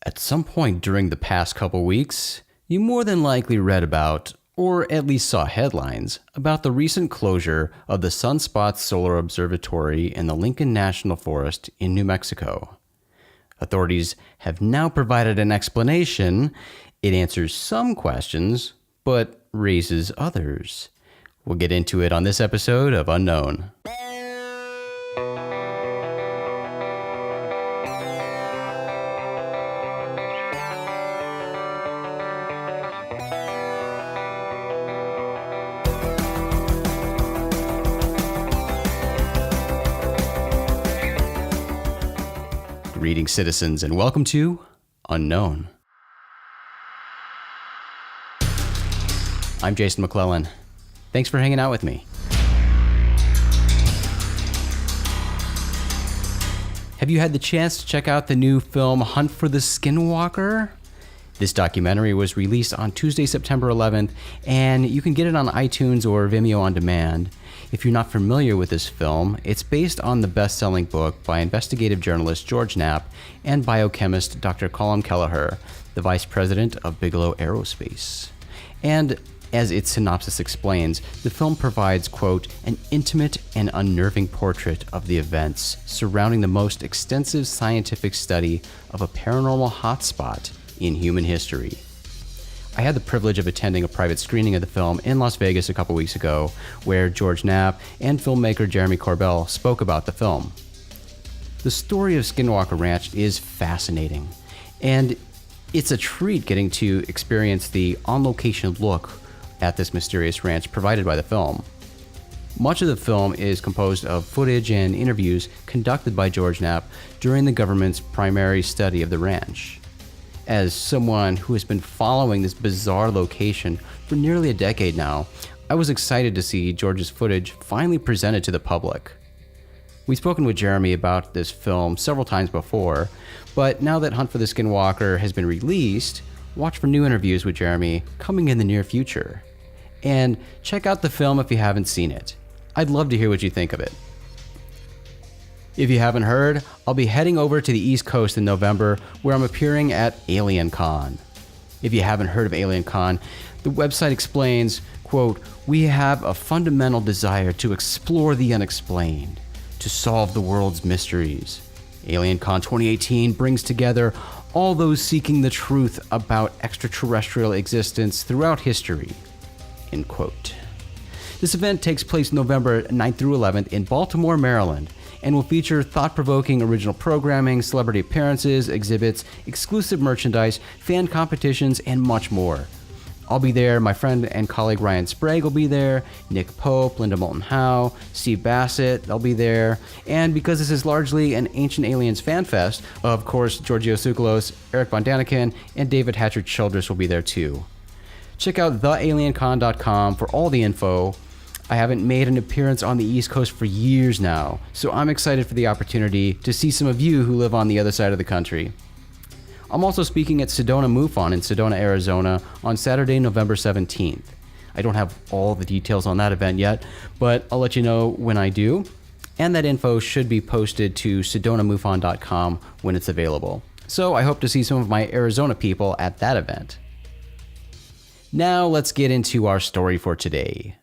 At some point during the past couple weeks, you more than likely read about, or at least saw headlines, about the recent closure of the Sunspot Solar Observatory in the Lincoln National Forest in New Mexico. Authorities have now provided an explanation. It answers some questions, but raises others. We'll get into it on this episode of Unknown. Greetings, citizens, and welcome to Unknown. I'm Jason McClellan. Thanks for hanging out with me. Have you had the chance to check out the new film Hunt for the Skinwalker? This documentary was released on Tuesday, September 11th, and you can get it on iTunes or Vimeo on demand. If you're not familiar with this film, it's based on the best-selling book by investigative journalist George Knapp and biochemist Dr. Colin Kelleher, the vice president of Bigelow Aerospace. And as its synopsis explains, the film provides, quote, an intimate and unnerving portrait of the events surrounding the most extensive scientific study of a paranormal hotspot in human history. I had the privilege of attending a private screening of the film in Las Vegas a couple weeks ago, where George Knapp and filmmaker Jeremy Corbell spoke about the film. The story of Skinwalker Ranch is fascinating, and it's a treat getting to experience the on-location look at this mysterious ranch provided by the film. Much of the film is composed of footage and interviews conducted by George Knapp during the government's primary study of the ranch. As someone who has been following this bizarre location for nearly a decade now, I was excited to see George's footage finally presented to the public. We've spoken with Jeremy about this film several times before, but now that Hunt for the Skinwalker has been released, watch for new interviews with Jeremy coming in the near future. And check out the film if you haven't seen it. I'd love to hear what you think of it. If you haven't heard, I'll be heading over to the East Coast in November, where I'm appearing at Alien Con. If you haven't heard of Alien Con, the website explains, quote, we have a fundamental desire to explore the unexplained, to solve the world's mysteries. Alien Con 2018 brings together all those seeking the truth about extraterrestrial existence throughout history, end quote. This event takes place November 9th through 11th in Baltimore, Maryland, and will feature thought-provoking original programming, celebrity appearances, exhibits, exclusive merchandise, fan competitions, and much more. I'll be there, my friend and colleague Ryan Sprague will be there, Nick Pope, Linda Moulton Howe, Steve Bassett, they'll be there, and because this is largely an Ancient Aliens fan fest, of course, Giorgio Tsoukalos, Eric Von Daniken, and David Hatcher Childress will be there too. Check out thealiencon.com for all the info. I haven't made an appearance on the East Coast for years now, so I'm excited for the opportunity to see some of you who live on the other side of the country. I'm also speaking at Sedona MUFON in Sedona, Arizona on Saturday, November 17th. I don't have all the details on that event yet, but I'll let you know when I do, and that info should be posted to sedonamufon.com when it's available. So I hope to see some of my Arizona people at that event. Now let's get into our story for today.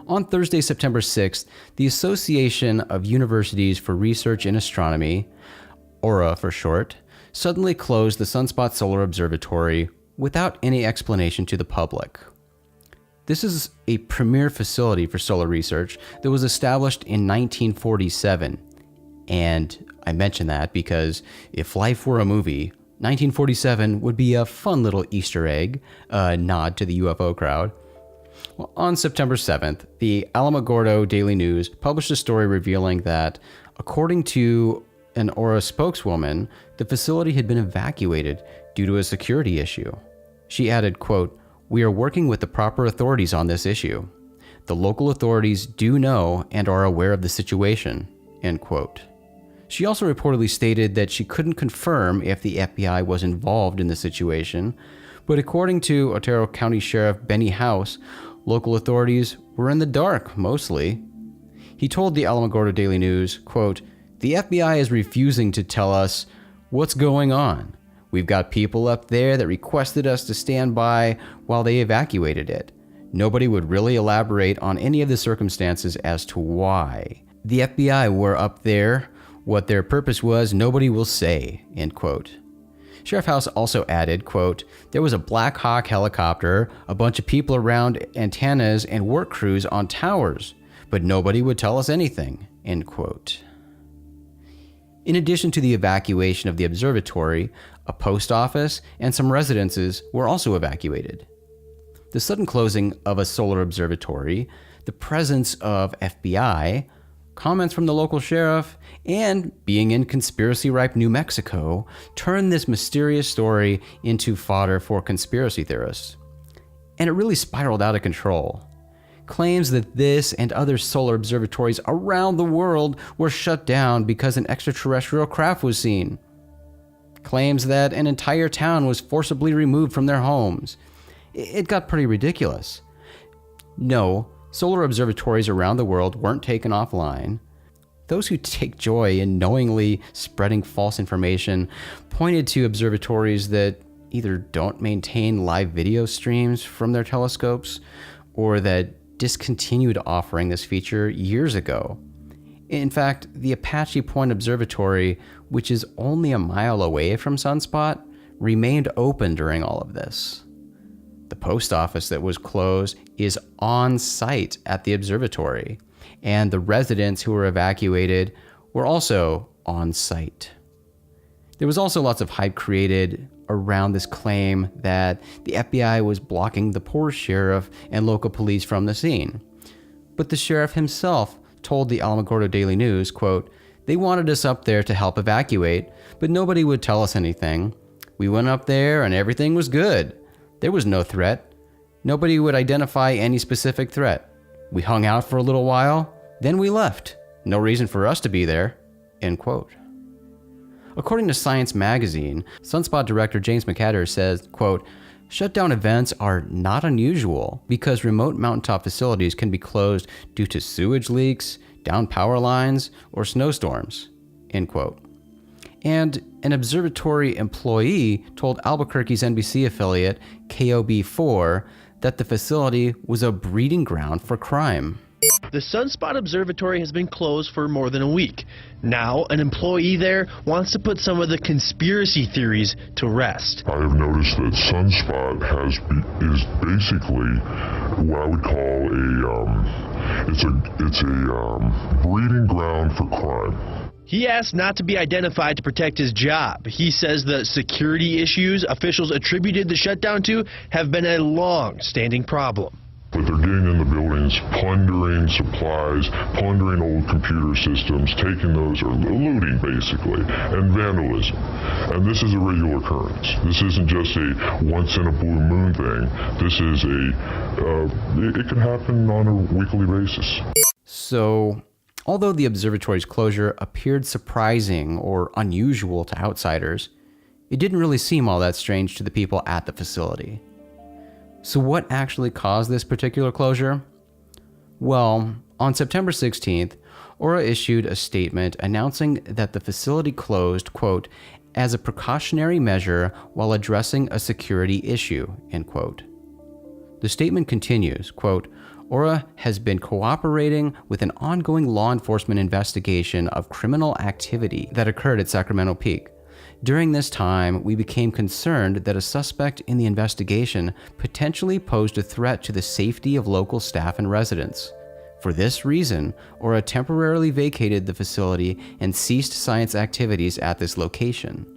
On Thursday, September 6th, the Association of Universities for Research in Astronomy, AURA for short, suddenly closed the Sunspot Solar Observatory without any explanation to the public. This is a premier facility for solar research that was established in 1947. And I mention that because if life were a movie, 1947 would be a fun little Easter egg, a nod to the UFO crowd. Well, on September 7th, the Alamogordo Daily News published a story revealing that, according to an AURA spokeswoman, the facility had been evacuated due to a security issue. She added, quote, we are working with the proper authorities on this issue. The local authorities do know and are aware of the situation, end quote. She also reportedly stated that she couldn't confirm if the FBI was involved in the situation, but according to Otero County Sheriff Benny House, local authorities were in the dark, mostly, He told the Alamogordo Daily News, quote, "The FBI is refusing to tell us what's going on. We've got people up there that requested us to stand by while they evacuated it. Nobody would really elaborate on any of the circumstances as to why. The FBI were up there. What their purpose was, nobody will say," end quote. Sheriff House also added, quote, "There was a Black Hawk helicopter, a bunch of people around antennas and work crews on towers, but nobody would tell us anything," end quote. In addition to the evacuation of the observatory, a post office and some residences were also evacuated. The sudden closing of a solar observatory, the presence of FBI, comments from the local sheriff, and being in conspiracy-ripe New Mexico turned this mysterious story into fodder for conspiracy theorists. And it really spiraled out of control. Claims that this and other solar observatories around the world were shut down because an extraterrestrial craft was seen. Claims that an entire town was forcibly removed from their homes. It got pretty ridiculous. No, solar observatories around the world weren't taken offline. Those who take joy in knowingly spreading false information pointed to observatories that either don't maintain live video streams from their telescopes or that discontinued offering this feature years ago. In fact, the Apache Point Observatory, which is only a mile away from Sunspot, remained open during all of this. The post office that was closed is on site at the observatory, and the residents who were evacuated were also on site. There was also lots of hype created around this claim that the FBI was blocking the poor sheriff and local police from the scene. But the sheriff himself told the Alamogordo Daily News, quote, "They wanted us up there to help evacuate, but nobody would tell us anything. We went up there and everything was good. There was no threat. Nobody would identify any specific threat. We hung out for a little while, then we left. No reason for us to be there," end quote. According to Science Magazine, Sunspot director James McClellan says, quote, "Shutdown events are not unusual because remote mountaintop facilities can be closed due to sewage leaks, down power lines, or snowstorms," end quote. And an observatory employee told Albuquerque's NBC affiliate KOB4 that the facility was a breeding ground for crime. The Sunspot Observatory has been closed for more than a week. Now, an employee there wants to put some of the conspiracy theories to rest. I have noticed that Sunspot is basically what I would call a breeding ground for crime. He asked not to be identified to protect his job. He says the security issues officials attributed the shutdown to have been a long-standing problem. But they're getting in the buildings, plundering supplies, plundering old computer systems, taking those, or looting basically, and vandalism. And this is a regular occurrence. This isn't just a once-in-a-blue moon thing. This is it can happen on a weekly basis. So, although the observatory's closure appeared surprising or unusual to outsiders, it didn't really seem all that strange to the people at the facility. So what actually caused this particular closure? Well, on September 16th, Aura issued a statement announcing that the facility closed, quote, "as a precautionary measure while addressing a security issue," end quote. The statement continues, quote, "Aura has been cooperating with an ongoing law enforcement investigation of criminal activity that occurred at Sacramento Peak. During this time, we became concerned that a suspect in the investigation potentially posed a threat to the safety of local staff and residents. For this reason, Aura temporarily vacated the facility and ceased science activities at this location.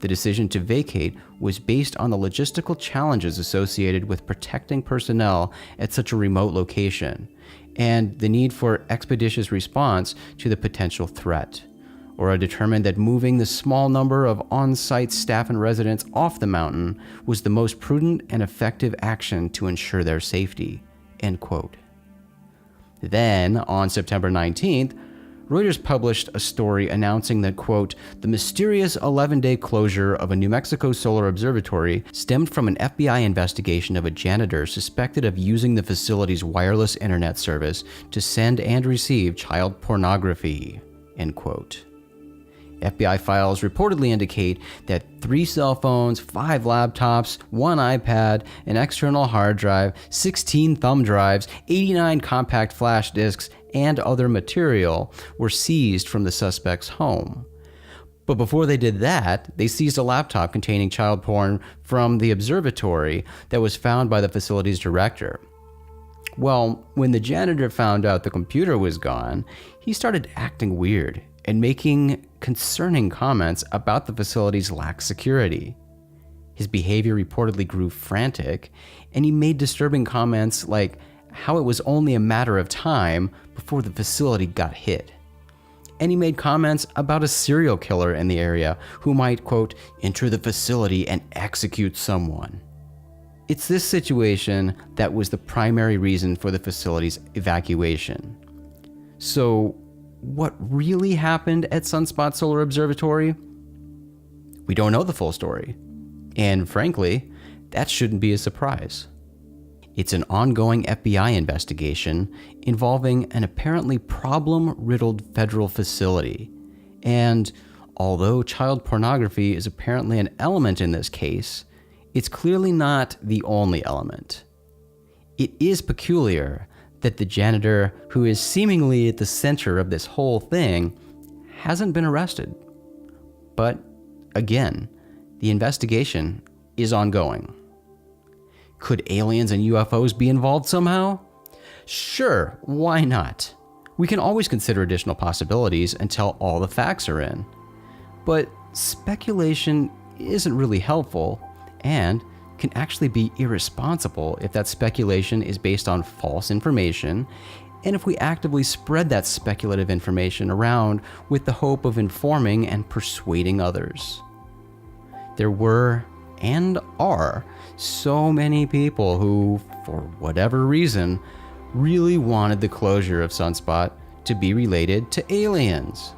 The decision to vacate was based on the logistical challenges associated with protecting personnel at such a remote location, and the need for expeditious response to the potential threat. Aura determined that moving the small number of on-site staff and residents off the mountain was the most prudent and effective action to ensure their safety," end quote. Then, on September 19th, Reuters published a story announcing that, quote, the mysterious 11-day closure of a New Mexico solar observatory stemmed from an FBI investigation of a janitor suspected of using the facility's wireless internet service to send and receive child pornography, end quote. FBI files reportedly indicate that 3 cell phones, 5 laptops, 1 iPad, an external hard drive, 16 thumb drives, 89 compact flash disks, and other material were seized from the suspect's home. But before they did that, they seized a laptop containing child porn from the observatory that was found by the facility's director. Well, when the janitor found out the computer was gone, he started acting weird and making concerning comments about the facility's lax security. His behavior reportedly grew frantic, and he made disturbing comments like how it was only a matter of time before the facility got hit. And he made comments about a serial killer in the area who might, quote, enter the facility and execute someone. It's this situation that was the primary reason for the facility's evacuation. So, what really happened at Sunspot Solar Observatory? We don't know the full story. And frankly, that shouldn't be a surprise. It's an ongoing FBI investigation involving an apparently problem-riddled federal facility. And although child pornography is apparently an element in this case, it's clearly not the only element. It is peculiar that the janitor, who is seemingly at the center of this whole thing, hasn't been arrested. But again, the investigation is ongoing. Could aliens and UFOs be involved somehow? Sure, why not? We can always consider additional possibilities until all the facts are in. But speculation isn't really helpful and can actually be irresponsible if that speculation is based on false information and if we actively spread that speculative information around with the hope of informing and persuading others. There were and are so many people who, for whatever reason, really wanted the closure of Sunspot to be related to aliens.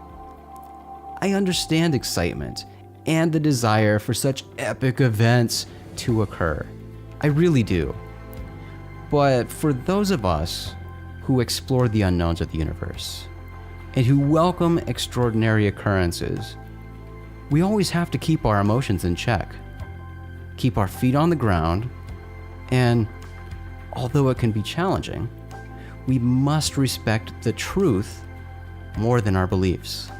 I understand excitement and the desire for such epic events to occur. I really do. But for those of us who explore the unknowns of the universe and who welcome extraordinary occurrences, we always have to keep our emotions in check, keep our feet on the ground, and although it can be challenging, we must respect the truth more than our beliefs.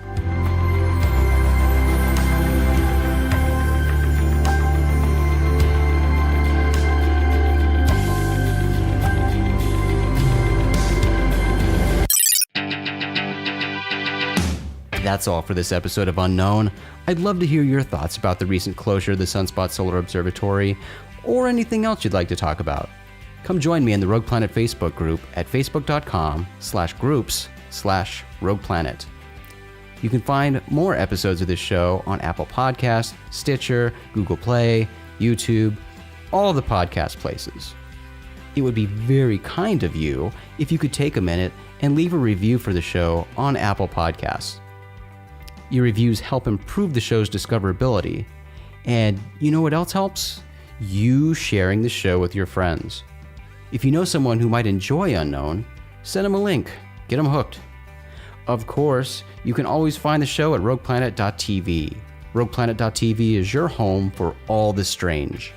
That's all for this episode of Unknown. I'd love to hear your thoughts about the recent closure of the Sunspot Solar Observatory, or anything else you'd like to talk about. Come join me in the Rogue Planet Facebook group at facebook.com/groups/RoguePlanet. You can find more episodes of this show on Apple Podcasts, Stitcher, Google Play, YouTube, all the podcast places. It would be very kind of you if you could take a minute and leave a review for the show on Apple Podcasts. Your reviews help improve the show's discoverability. And you know what else helps? You sharing the show with your friends. If you know someone who might enjoy Unknown, send them a link. Get them hooked. Of course, you can always find the show at rogueplanet.tv. Rogueplanet.tv is your home for all the strange.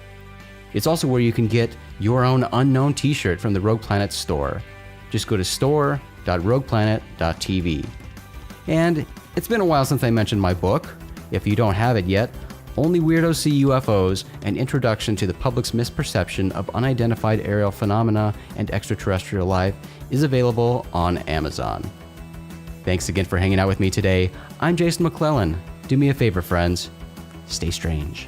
It's also where you can get your own Unknown t-shirt from the Rogue Planet store. Just go to store.rogueplanet.tv. And it's been a while since I mentioned my book. If you don't have it yet, Only Weirdos See UFOs, An Introduction to the Public's Misperception of Unidentified Aerial Phenomena and Extraterrestrial Life is available on Amazon. Thanks again for hanging out with me today. I'm Jason McClellan. Do me a favor, friends. Stay strange.